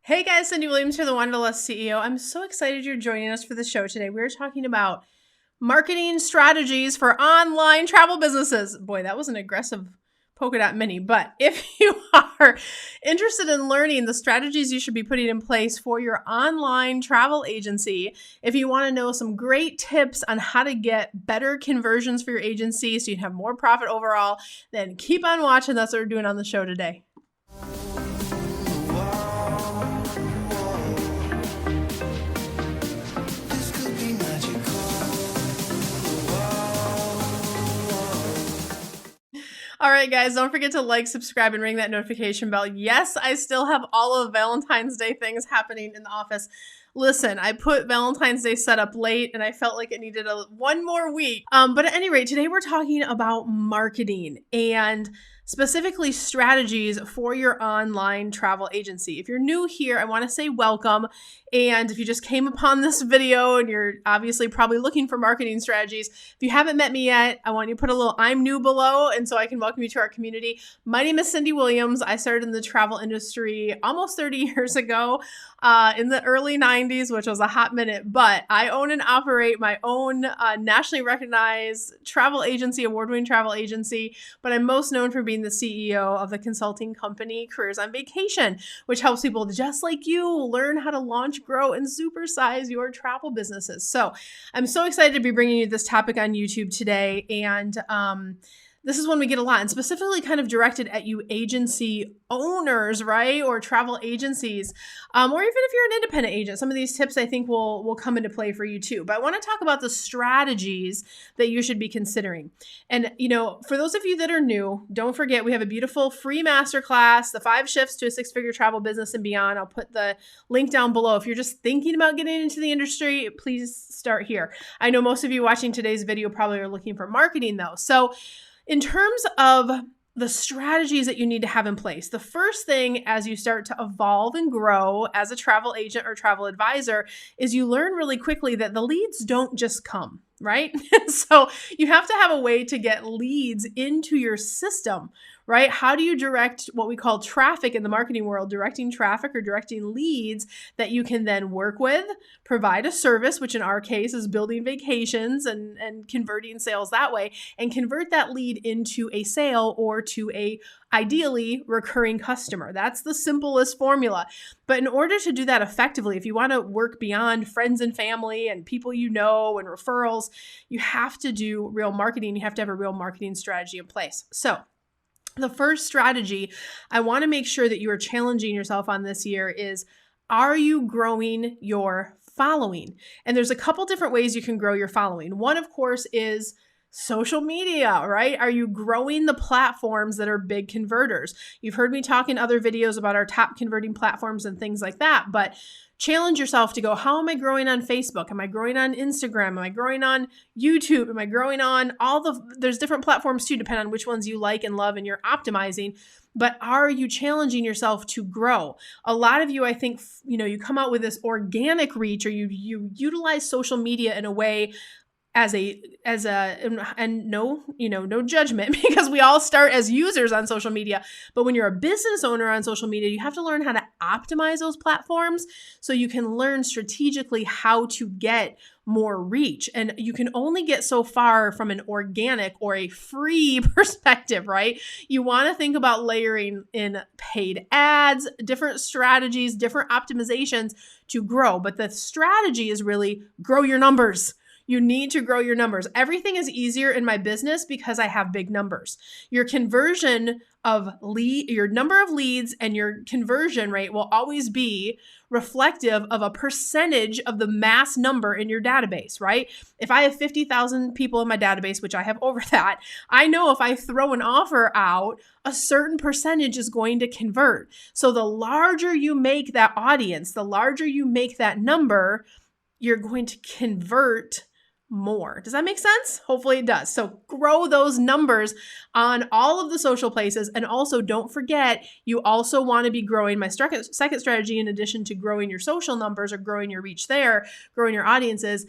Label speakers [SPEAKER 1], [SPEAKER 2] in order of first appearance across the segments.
[SPEAKER 1] Hey guys, Cyndi Williams here, the Wanderlust CEO. I'm so excited you're joining us for the show today. We're talking about marketing strategies for online travel businesses. Boy, that was an aggressive polka dot mini, but if you are interested in learning the strategies you should be putting in place for your online travel agency, if you want to know some great tips on how to get better conversions for your agency so you have more profit overall, then keep on watching. That's what we're doing on the show today. All right, guys, don't forget to like, subscribe, and ring that notification bell. Yes, I still have all of Valentine's Day things happening in the office. Listen, I put Valentine's Day set up late and I felt like it needed one more week. But at any rate, today we're talking about marketing and specifically strategies for your online travel agency. If you're new here, I want to say welcome. And if you just came upon this video and you're obviously probably looking for marketing strategies, if you haven't met me yet, I want you to put a little I'm new below and so I can welcome you to our community. My name is Cyndi Williams. I started in the travel industry almost 30 years ago in the early 90s, which was a hot minute, but I own and operate my own nationally recognized travel agency, award-winning travel agency, but I'm most known for being the CEO of the consulting company Careers on Vacation, which helps people just like you learn how to launch, grow, and supersize your travel businesses. So I'm so excited to be bringing you this topic on YouTube today. And this is one we get a lot, and specifically kind of directed at you agency owners, right? Or travel agencies, or even if you're an independent agent. Some of these tips I think will come into play for you too. But I want to talk about the strategies that you should be considering. And, for those of you that are new, don't forget we have a beautiful free masterclass, the 5 shifts to a 6-figure travel business and beyond. I'll put the link down below. If you're just thinking about getting into the industry, please start here. I know most of you watching today's video probably are looking for marketing though. So in terms of the strategies that you need to have in place, the first thing as you start to evolve and grow as a travel agent or travel advisor is you learn really quickly that the leads don't just come, right? So you have to have a way to get leads into your system, right? How do you direct what we call traffic in the marketing world, directing traffic or directing leads that you can then work with, provide a service, which in our case is building vacations and converting sales that way, and convert that lead into a sale or to a ideally recurring customer. That's the simplest formula. But in order to do that effectively, if you want to work beyond friends and family and people you know and referrals, you have to do real marketing. You have to have a real marketing strategy in place. So the first strategy I want to make sure that you are challenging yourself on this year is, are you growing your following? And there's a couple different ways you can grow your following. One, of course, is social media, right? Are you growing the platforms that are big converters? You've heard me talk in other videos about our top converting platforms and things like that, but challenge yourself to go, how am I growing on Facebook? Am I growing on Instagram? Am I growing on YouTube? Am I growing on there's different platforms too, depending on which ones you like and love and you're optimizing. But are you challenging yourself to grow? A lot of you, I think, you come out with this organic reach, or you utilize social media in a way and no judgment, because we all start as users on social media. But when you're a business owner on social media, you have to learn how to optimize those platforms so you can learn strategically how to get more reach. And you can only get so far from an organic or a free perspective, right? You want to think about layering in paid ads, different strategies, different optimizations to grow. But the strategy is really grow your numbers. You need to grow your numbers. Everything is easier in my business because I have big numbers. Your conversion of your number of leads and your conversion rate will always be reflective of a percentage of the mass number in your database, right? If I have 50,000 people in my database, which I have over that, I know if I throw an offer out, a certain percentage is going to convert. So the larger you make that audience, the larger you make that number, you're going to convert more. Does that make sense? Hopefully it does. So grow those numbers on all of the social places. And also don't forget, you also want to be growing my second strategy, in addition to growing your social numbers or growing your reach there, growing your audiences,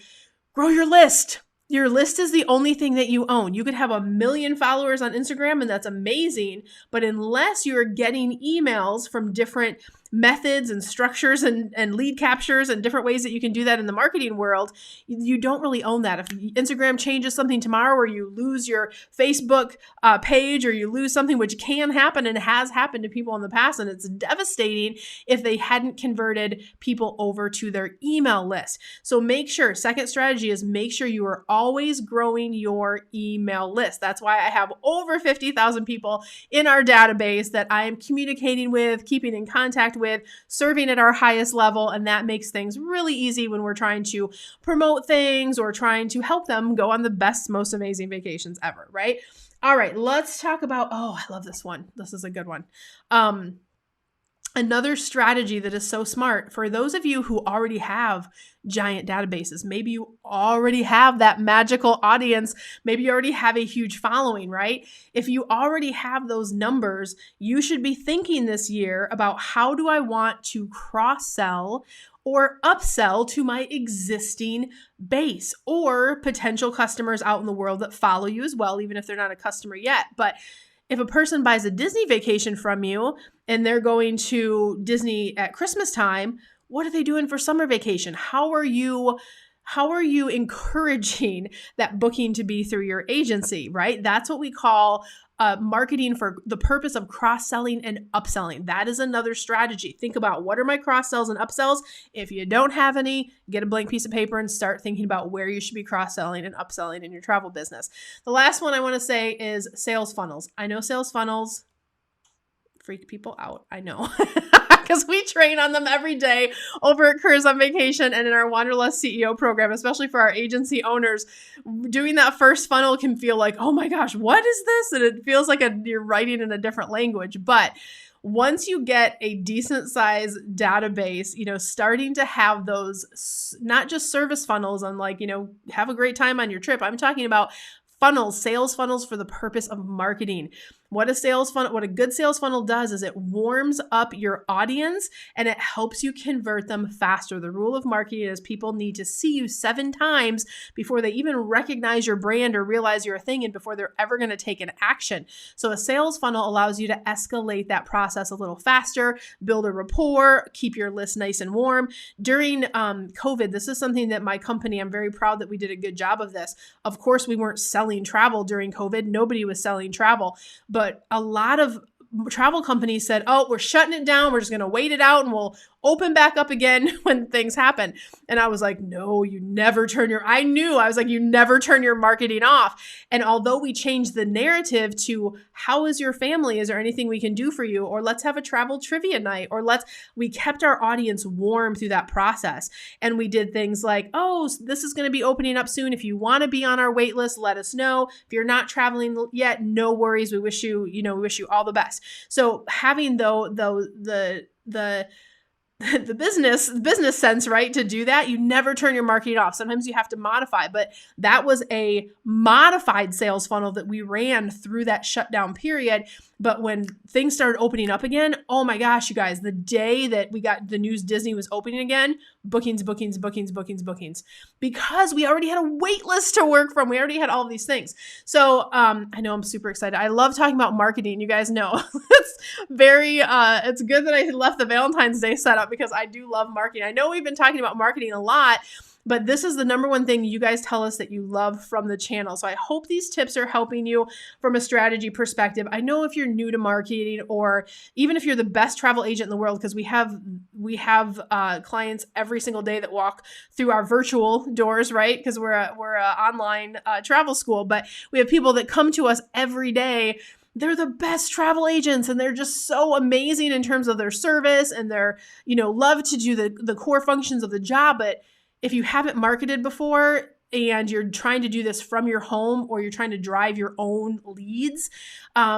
[SPEAKER 1] grow your list. Your list is the only thing that you own. You could have 1 million followers on Instagram, and that's amazing. But unless you're getting emails from different methods and structures and lead captures and different ways that you can do that in the marketing world, you don't really own that. If Instagram changes something tomorrow, or you lose your Facebook page, or you lose something, which can happen and has happened to people in the past, and it's devastating if they hadn't converted people over to their email list. So make sure, second strategy is make sure you are always growing your email list. That's why I have over 50,000 people in our database that I am communicating with, keeping in contact with, serving at our highest level. And that makes things really easy when we're trying to promote things or trying to help them go on the best, most amazing vacations ever, right? All right, let's talk about, I love this one. This is a good one. Another strategy that is so smart for those of you who already have giant databases. Maybe you already have that magical audience. Maybe you already have a huge following, right? If you already have those numbers, you should be thinking this year about, how do I want to cross-sell or upsell to my existing base or potential customers out in the world that follow you as well, even if they're not a customer yet. But if a person buys a Disney vacation from you and they're going to Disney at Christmas time, what are they doing for summer vacation? How are you encouraging that booking to be through your agency, right? That's what we call marketing for the purpose of cross-selling and upselling. That is another strategy. Think about, what are my cross-sells and upsells? If you don't have any, get a blank piece of paper and start thinking about where you should be cross-selling and upselling in your travel business. The last one I want to say is sales funnels. I know sales funnels freak people out. I know. Because we train on them every day over at Careers on Vacation and in our Wanderlust CEO program, especially for our agency owners. Doing that first funnel can feel like, oh my gosh, what is this? And it feels like you're writing in a different language. But once you get a decent size database, starting to have those, not just service funnels on have a great time on your trip. I'm talking about funnels, sales funnels for the purpose of marketing. What a good sales funnel does is it warms up your audience and it helps you convert them faster. The rule of marketing is people need to see you 7 times before they even recognize your brand or realize you're a thing, and before they're ever going to take an action. So a sales funnel allows you to escalate that process a little faster, build a rapport, keep your list nice and warm. During COVID, this is something that my company, I'm very proud that we did a good job of this. Of course, we weren't selling travel during COVID. Nobody was selling travel. But a lot of travel companies said, we're shutting it down. We're just going to wait it out and we'll open back up again when things happen. And I was like, no, you never turn your marketing off. And although we changed the narrative to, how is your family? Is there anything we can do for you? Or let's have a travel trivia night, or we kept our audience warm through that process. And we did things like, this is going to be opening up soon. If you want to be on our wait list, let us know. If you're not traveling yet, no worries. We wish you all the best. So having the business sense, right, to do that, you never turn your marketing off. Sometimes you have to modify, but that was a modified sales funnel that we ran through that shutdown period. But when things started opening up again, oh my gosh, you guys, the day that we got the news Disney was opening again, bookings, because we already had a wait list to work from. We already had all of these things. So I know I'm super excited. I love talking about marketing. You guys know it's good that I left the Valentine's Day setup, because I do love marketing. I know we've been talking about marketing a lot, but this is the number one thing you guys tell us that you love from the channel. So I hope these tips are helping you from a strategy perspective. I know if you're new to marketing, or even if you're the best travel agent in the world, because we have clients every single day that walk through our virtual doors, right? Because we're a online travel school, but we have people that come to us every day. They're the best travel agents, and they're just so amazing in terms of their service, and they're, love to do the core functions of the job. But if you haven't marketed before and you're trying to do this from your home, or you're trying to drive your own leads,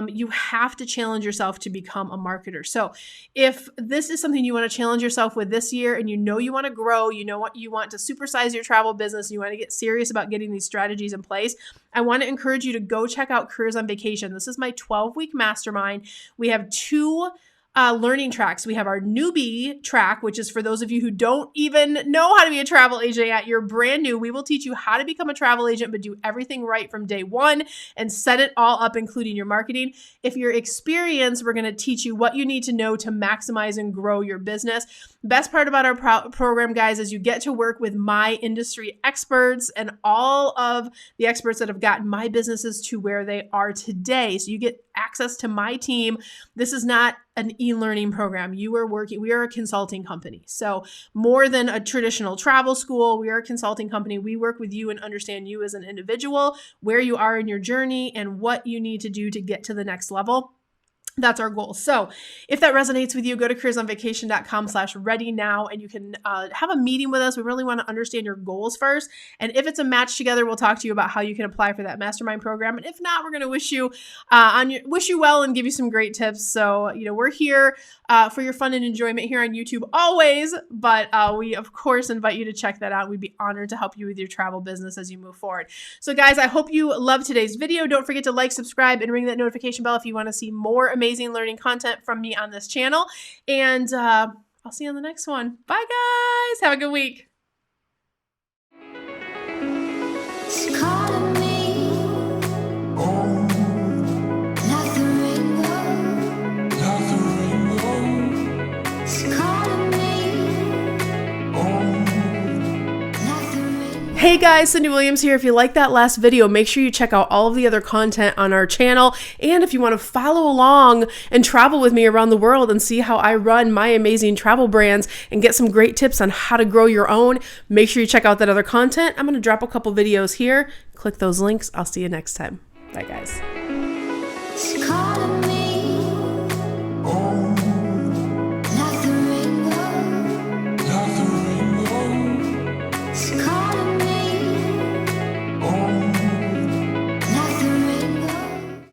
[SPEAKER 1] you have to challenge yourself to become a marketer. So if this is something you want to challenge yourself with this year, and you want to grow, what you want to supersize your travel business, you want to get serious about getting these strategies in place, I want to encourage you to go check out Careers on Vacation. This is my 12-week mastermind. We have 2 learning tracks. We have our newbie track, which is for those of you who don't even know how to be a travel agent yet. You're brand new. We will teach you how to become a travel agent, but do everything right from day one and set it all up, including your marketing. If you're experienced, we're going to teach you what you need to know to maximize and grow your business. Best part about our program, guys, is you get to work with my industry experts and all of the experts that have gotten my businesses to where they are today. So you get access to my team. This is not an e-learning program. We are a consulting company. So more than a traditional travel school, we are a consulting company. We work with you and understand you as an individual, where you are in your journey, and what you need to do to get to the next level. That's our goal. So if that resonates with you, go to careersonvacation.com/ready now, and you can have a meeting with us. We really want to understand your goals first. And if it's a match together, we'll talk to you about how you can apply for that mastermind program. And if not, we're going to wish you well and give you some great tips. So, we're here for your fun and enjoyment here on YouTube always, but we of course invite you to check that out. We'd be honored to help you with your travel business as you move forward. So guys, I hope you loved today's video. Don't forget to like, subscribe, and ring that notification bell if you want to see more amazing learning content from me on this channel. And I'll see you on the next one. Bye guys. Have a good week. Hey guys, Cyndi Williams here. If you like that last video, make sure you check out all of the other content on our channel. And if you want to follow along and travel with me around the world and see how I run my amazing travel brands and get some great tips on how to grow your own, make sure you check out that other content. I'm going to drop a couple videos here. Click those links. I'll see you next time. Bye guys.